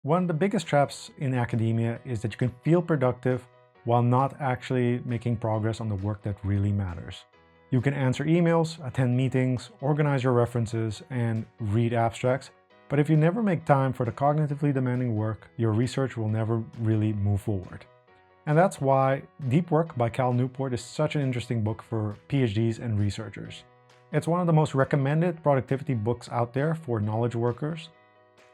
One of the biggest traps in academia is that you can feel productive while not actually making progress on the work that really matters. You can answer emails, attend meetings, organize your references, and read abstracts, but if you never make time for the cognitively demanding work, your research will never really move forward. And that's why Deep Work by Cal Newport is such an interesting book for PhDs and researchers. It's one of the most recommended productivity books out there for knowledge workers.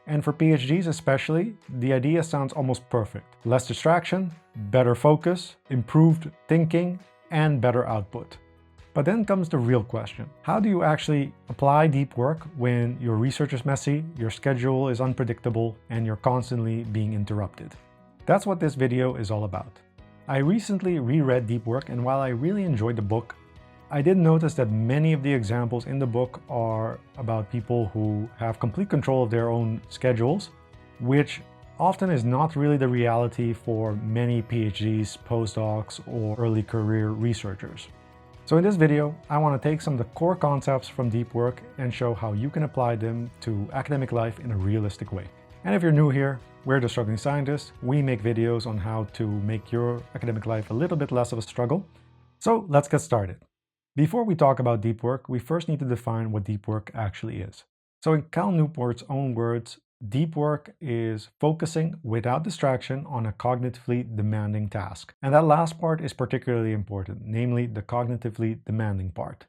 And for PhDs especially, the idea sounds almost perfect. Less distraction, better focus, improved thinking, and better output. But then comes the real question. How do you actually apply deep work when your research is messy, your schedule is unpredictable, and you're constantly being interrupted? That's what this video is all about. I recently reread Deep Work, and while I really enjoyed the book, I did notice that many of the examples in the book are about people who have complete control of their own schedules, which often is not really the reality for many PhDs, postdocs, or early career researchers. So in this video, I want to take some of the core concepts from Deep Work and show how you can apply them to academic life in a realistic way. And if you're new here, we're the Struggling Scientists. We make videos on how to make your academic life a little bit less of a struggle. So let's get started. Before we talk about deep work, we first need to define what deep work actually is. So in Cal Newport's own words, deep work is focusing without distraction on a cognitively demanding task. And that last part is particularly important, namely the cognitively demanding part.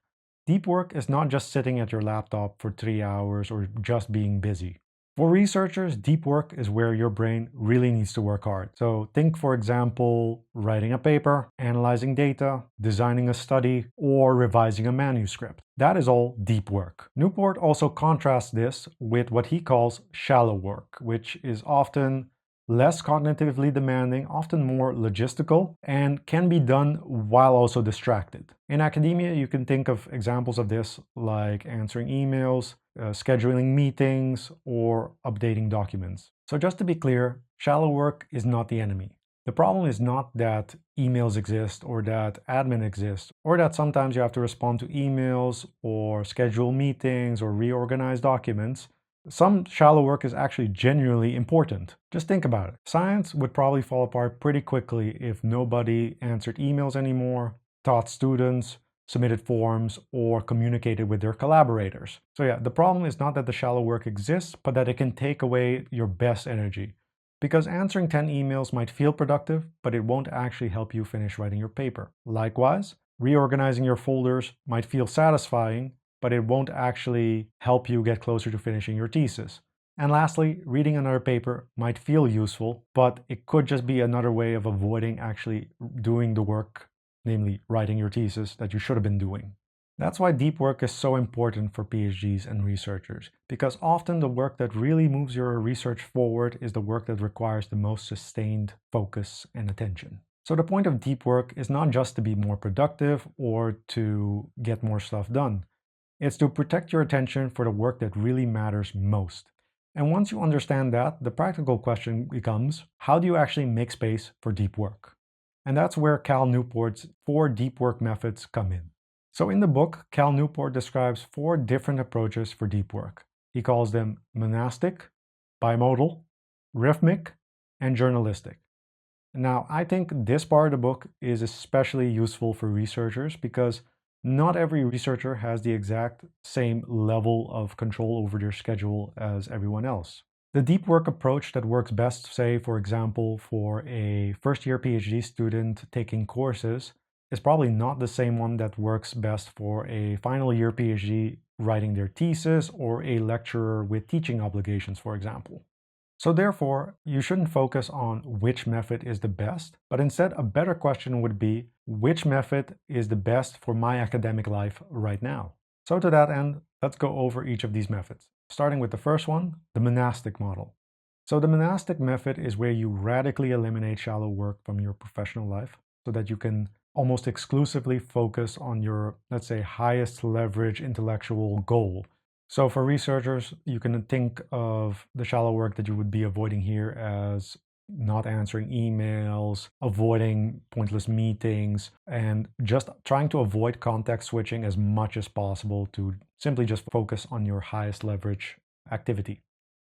Deep work is not just sitting at your laptop for 3 hours or just being busy. For researchers, deep work is where your brain really needs to work hard. So think, for example, writing a paper, analyzing data, designing a study, or revising a manuscript. That is all deep work. Newport also contrasts this with what he calls shallow work, which is often less cognitively demanding, often more logistical, and can be done while also distracted. In academia, you can think of examples of this like answering emails, scheduling meetings, or updating documents. So just to be clear, shallow work is not the enemy. The problem is not that emails exist or that admin exists or that sometimes you have to respond to emails or schedule meetings or reorganize documents. Some shallow work is actually genuinely important. Just think about it. Science would probably fall apart pretty quickly if nobody answered emails anymore, taught students, submitted forms, or communicated with their collaborators. So yeah, the problem is not that the shallow work exists, but that it can take away your best energy. Because answering 10 emails might feel productive, but it won't actually help you finish writing your paper. Likewise, reorganizing your folders might feel satisfying, but it won't actually help you get closer to finishing your thesis. And lastly, reading another paper might feel useful, but it could just be another way of avoiding actually doing the work, namely writing your thesis that you should have been doing. That's why deep work is so important for PhDs and researchers, because often the work that really moves your research forward is the work that requires the most sustained focus and attention. So the point of deep work is not just to be more productive or to get more stuff done. It's to protect your attention for the work that really matters most. And once you understand that, the practical question becomes, how do you actually make space for deep work? And that's where Cal Newport's 4 deep work methods come in. So in the book, Cal Newport describes 4 different approaches for deep work. He calls them Monastic, Bimodal, Rhythmic, and Journalistic. Now, I think this part of the book is especially useful for researchers because not every researcher has the exact same level of control over their schedule as everyone else. The deep work approach that works best, say, for example, for a first-year PhD student taking courses, is probably not the same one that works best for a final year PhD writing their thesis or a lecturer with teaching obligations, for example. So therefore, you shouldn't focus on which method is the best, but instead a better question would be, which method is the best for my academic life right now? So to that end, let's go over each of these methods. Starting with the first one, the monastic model. So the monastic method is where you radically eliminate shallow work from your professional life so that you can almost exclusively focus on your, let's say, highest leverage intellectual goal. So for researchers, you can think of the shallow work that you would be avoiding here as not answering emails, avoiding pointless meetings, and just trying to avoid context switching as much as possible to simply just focus on your highest leverage activity.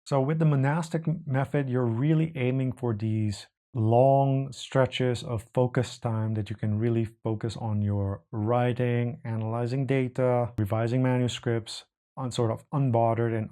So with the monastic method, you're really aiming for these long stretches of focus time that you can really focus on your writing, analyzing data, revising manuscripts, on sort of unbothered and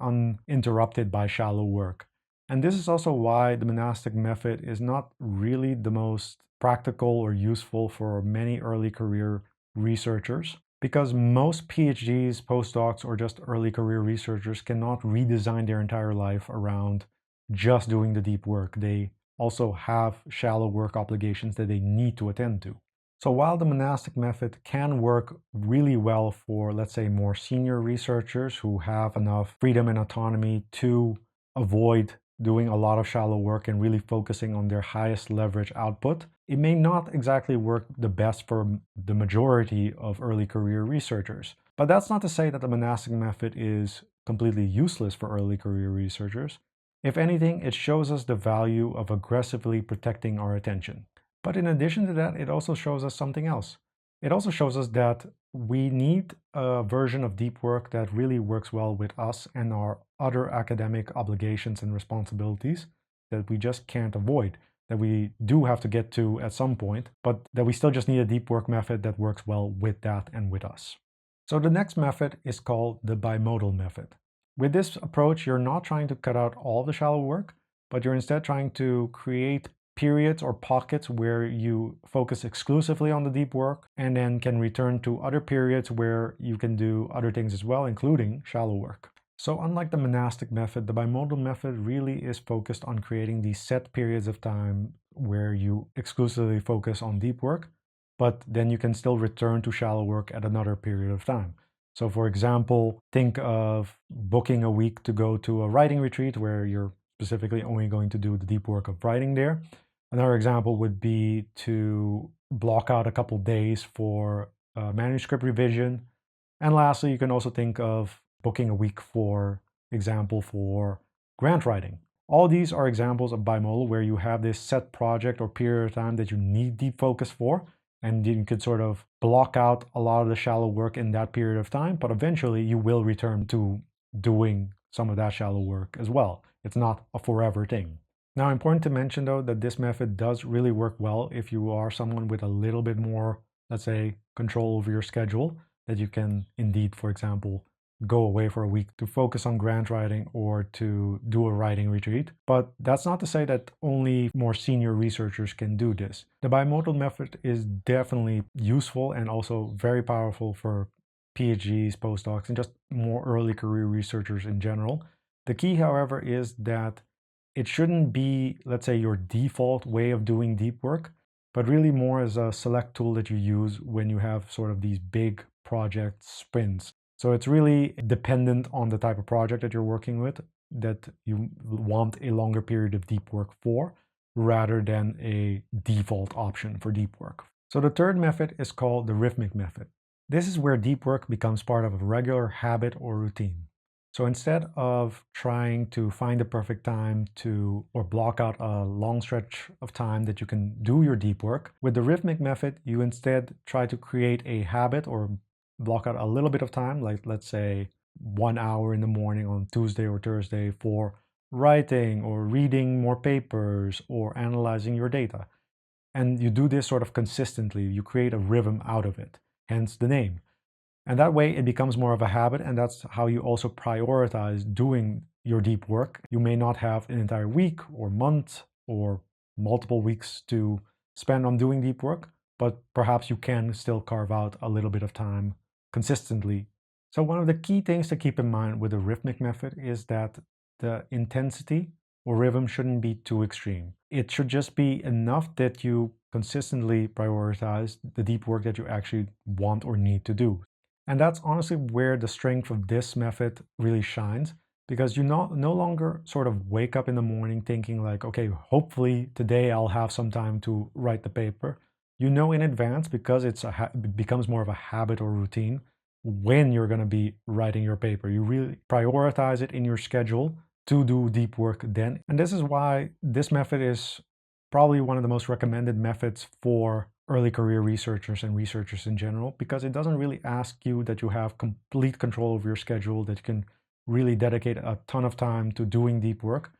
uninterrupted by shallow work. And this is also why the monastic method is not really the most practical or useful for many early career researchers, because most PhDs, postdocs, or just early career researchers cannot redesign their entire life around just doing the deep work. They also have shallow work obligations that they need to attend to. So while the monastic method can work really well for, let's say, more senior researchers who have enough freedom and autonomy to avoid doing a lot of shallow work and really focusing on their highest leverage output, it may not exactly work the best for the majority of early career researchers. But that's not to say that the monastic method is completely useless for early career researchers. If anything, it shows us the value of aggressively protecting our attention. But in addition to that, it also shows us something else. It also shows us that we need a version of deep work that really works well with us and our other academic obligations and responsibilities that we just can't avoid, that we do have to get to at some point, but that we still just need a deep work method that works well with that and with us. So the next method is called the bimodal method. With this approach, you're not trying to cut out all the shallow work, but you're instead trying to create periods or pockets where you focus exclusively on the deep work and then can return to other periods where you can do other things as well, including shallow work. So unlike the monastic method, the bimodal method really is focused on creating these set periods of time where you exclusively focus on deep work, but then you can still return to shallow work at another period of time. So for example, think of booking a week to go to a writing retreat where you're specifically only going to do the deep work of writing there. Another example would be to block out a couple days for manuscript revision. And lastly, you can also think of booking a week, for example, for grant writing. All these are examples of bimodal where you have this set project or period of time that you need deep focus for, and you could sort of block out a lot of the shallow work in that period of time, but eventually you will return to doing some of that shallow work as well. It's not a forever thing. Now, important to mention though that this method does really work well if you are someone with a little bit more, let's say, control over your schedule, that you can indeed, for example, go away for a week to focus on grant writing or to do a writing retreat. But that's not to say that only more senior researchers can do this. The bimodal method is definitely useful and also very powerful for PhDs, postdocs, and just more early career researchers in general. The key, however, is that it shouldn't be, let's say, your default way of doing deep work, but really more as a select tool that you use when you have sort of these big project sprints. So it's really dependent on the type of project that you're working with that you want a longer period of deep work for, rather than a default option for deep work. So the third method is called the rhythmic method. This is where deep work becomes part of a regular habit or routine. So instead of trying to find the perfect time or block out a long stretch of time that you can do your deep work, with the rhythmic method, you instead try to create a habit or block out a little bit of time, like let's say 1 hour in the morning on Tuesday or Thursday for writing or reading more papers or analyzing your data. And you do this sort of consistently. You create a rhythm out of it, hence the name. And that way it becomes more of a habit, and that's how you also prioritize doing your deep work. You may not have an entire week or month or multiple weeks to spend on doing deep work, but perhaps you can still carve out a little bit of time consistently. So one of the key things to keep in mind with the rhythmic method is that the intensity or rhythm shouldn't be too extreme. It should just be enough that you consistently prioritize the deep work that you actually want or need to do. And that's honestly where the strength of this method really shines, because you no longer sort of wake up in the morning thinking like, okay, hopefully today I'll have some time to write the paper. You know in advance, because it becomes more of a habit or routine, when you're going to be writing your paper. You really prioritize it in your schedule to do deep work then. And this is why this method is probably one of the most recommended methods for early career researchers and researchers in general, because it doesn't really ask you that you have complete control of your schedule, that you can really dedicate a ton of time to doing deep work.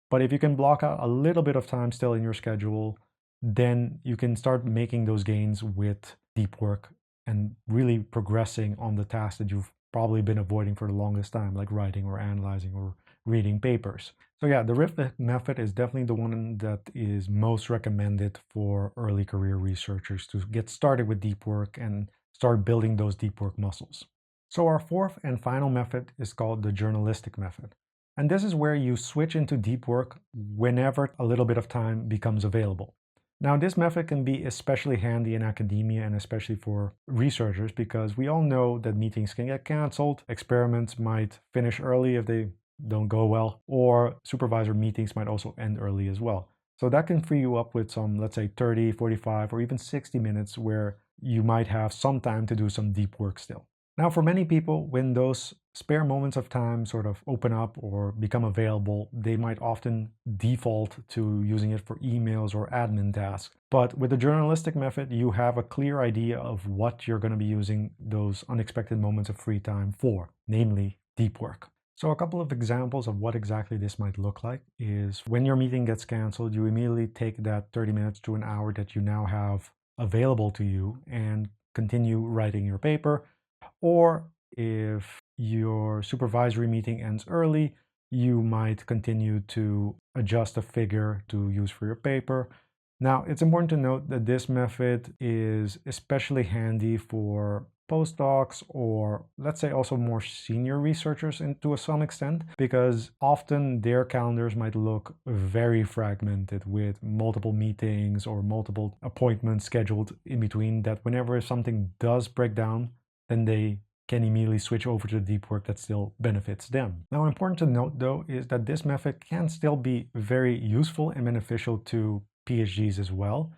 But if you can block out a little bit of time still in your schedule, then you can start making those gains with deep work and really progressing on the task that you've probably been avoiding for the longest time, like writing or analyzing or reading papers. So yeah, the Rhythmic method is definitely the one that is most recommended for early career researchers to get started with deep work and start building those deep work muscles. So our fourth and final method is called the journalistic method. And this is where you switch into deep work whenever a little bit of time becomes available. Now, this method can be especially handy in academia and especially for researchers because we all know that meetings can get canceled, experiments might finish early if they don't go well, or supervisor meetings might also end early as well. So that can free you up with some, let's say 30, 45, or even 60 minutes where you might have some time to do some deep work still. Now, for many people, when those spare moments of time sort of open up or become available, they might often default to using it for emails or admin tasks. But with the journalistic method, you have a clear idea of what you're going to be using those unexpected moments of free time for, namely deep work. So a couple of examples of what exactly this might look like is when your meeting gets canceled, you immediately take that 30 minutes to an hour that you now have available to you and continue writing your paper. Or if your supervisory meeting ends early, you might continue to adjust a figure to use for your paper. Now, it's important to note that this method is especially handy for postdocs or let's say also more senior researchers to some extent, because often their calendars might look very fragmented with multiple meetings or multiple appointments scheduled in between, that whenever something does break down, then they can immediately switch over to the deep work that still benefits them. Now, important to note though is that this method can still be very useful and beneficial to PhDs as well,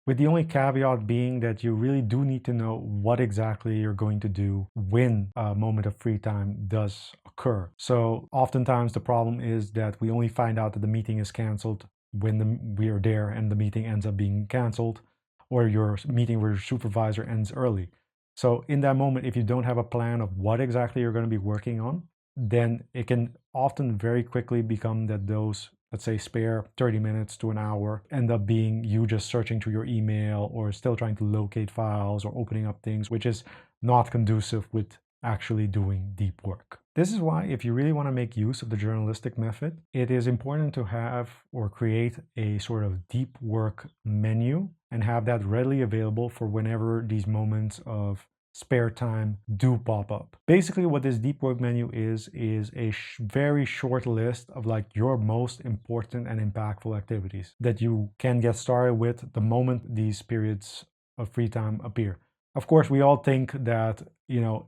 with the only caveat being that you really do need to know what exactly you're going to do when a moment of free time does occur. So oftentimes the problem is that we only find out that the meeting is canceled when we are there and the meeting ends up being canceled, or your meeting with your supervisor ends early. So in that moment, if you don't have a plan of what exactly you're going to be working on, then it can often very quickly become that those, let's say, spare 30 minutes to an hour end up being you just searching through your email or still trying to locate files or opening up things, which is not conducive with actually doing deep work. This is why if you really want to make use of the journalistic method, it is important to have or create a sort of deep work menu and have that readily available for whenever these moments of spare time do pop up. Basically what this deep work menu is a very short list of like your most important and impactful activities that you can get started with the moment these periods of free time appear. Of course, we all think that,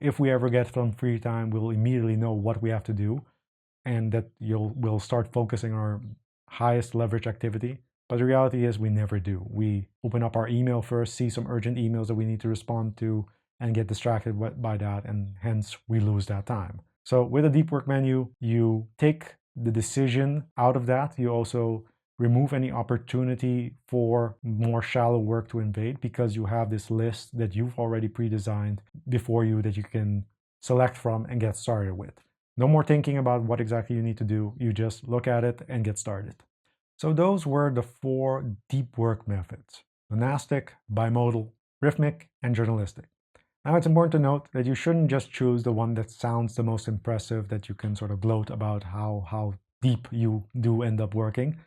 if we ever get some free time, we'll immediately know what we have to do and that we'll start focusing on our highest leverage activity. But the reality is we never do. We open up our email first, see some urgent emails that we need to respond to, and get distracted by that, and hence we lose that time. So with a deep work menu, you take the decision out of that. You also remove any opportunity for more shallow work to invade because you have this list that you've already pre-designed before you that you can select from and get started with. No more thinking about what exactly you need to do. You just look at it and get started. So those were the 4 deep work methods: monastic, bimodal, rhythmic, and journalistic. Now it's important to note that you shouldn't just choose the one that sounds the most impressive, that you can sort of gloat about how deep you do end up working.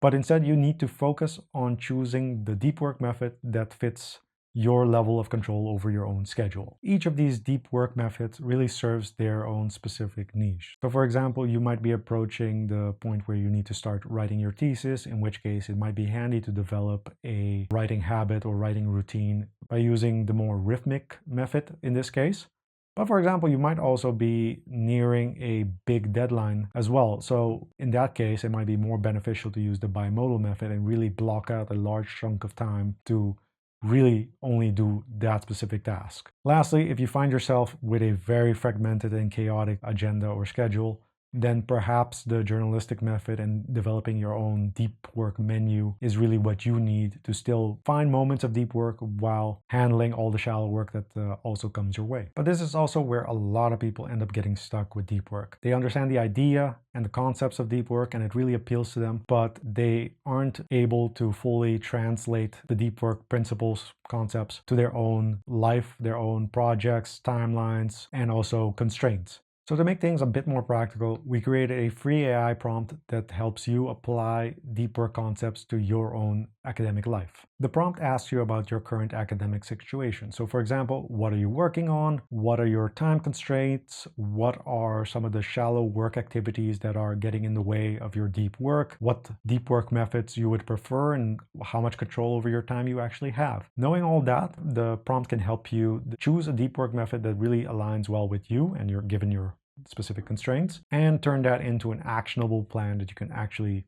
But instead, you need to focus on choosing the deep work method that fits your level of control over your own schedule. Each of these deep work methods really serves their own specific niche. So for example, you might be approaching the point where you need to start writing your thesis, in which case it might be handy to develop a writing habit or writing routine by using the more rhythmic method in this case. But for example, you might also be nearing a big deadline as well. So in that case, it might be more beneficial to use the bimodal method and really block out a large chunk of time to really only do that specific task. Lastly, if you find yourself with a very fragmented and chaotic agenda or schedule, then perhaps the journalistic method and developing your own deep work menu is really what you need to still find moments of deep work while handling all the shallow work that also comes your way. But this is also where a lot of people end up getting stuck with deep work. They understand the idea and the concepts of deep work and it really appeals to them, but they aren't able to fully translate the deep work principles, concepts to their own life, their own projects, timelines, and also constraints. So to make things a bit more practical, we created a free AI prompt that helps you apply deep work concepts to your own academic life. The prompt asks you about your current academic situation. So for example, what are you working on? What are your time constraints? What are some of the shallow work activities that are getting in the way of your deep work? What deep work methods you would prefer and how much control over your time you actually have. Knowing all that, the prompt can help you choose a deep work method that really aligns well with you and you're given your specific constraints and turn that into an actionable plan that you can actually,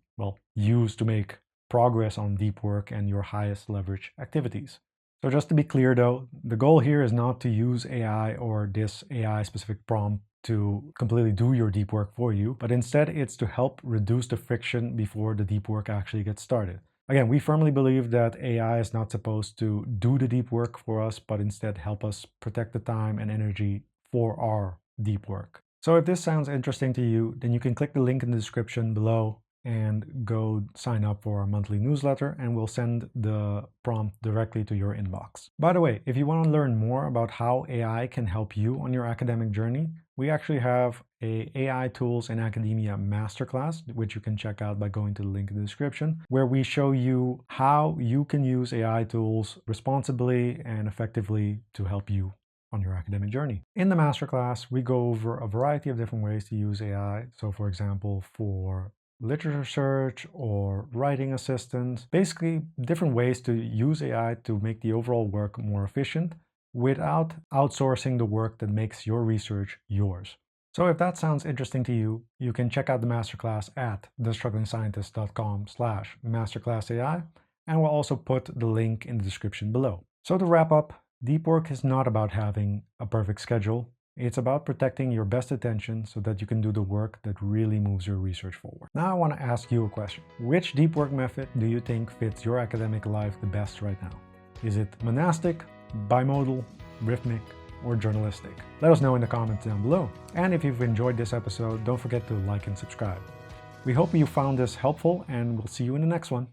use to make progress on deep work and your highest leverage activities. So just to be clear though, the goal here is not to use AI or this AI specific prompt to completely do your deep work for you, but instead it's to help reduce the friction before the deep work actually gets started. Again, we firmly believe that AI is not supposed to do the deep work for us, but instead help us protect the time and energy for our deep work. So if this sounds interesting to you, then you can click the link in the description below and go sign up for our monthly newsletter and we'll send the prompt directly to your inbox. By the way, if you want to learn more about how AI can help you on your academic journey, we actually have a AI Tools in Academia Masterclass, which you can check out by going to the link in the description, where we show you how you can use AI tools responsibly and effectively to help you on your academic journey. In the masterclass, we go over a variety of different ways to use AI. So for example, for literature search or writing assistance, basically different ways to use AI to make the overall work more efficient without outsourcing the work that makes your research yours. So if that sounds interesting to you, you can check out the masterclass at thestrugglingscientist.com/masterclassai, and we'll also put the link in the description below. So to wrap up, deep work is not about having a perfect schedule. It's about protecting your best attention so that you can do the work that really moves your research forward. Now I want to ask you a question. Which deep work method do you think fits your academic life the best right now? Is it Monastic, Bimodal, Rhythmic, or Journalistic? Let us know in the comments down below. And if you've enjoyed this episode, don't forget to like and subscribe. We hope you found this helpful and we'll see you in the next one.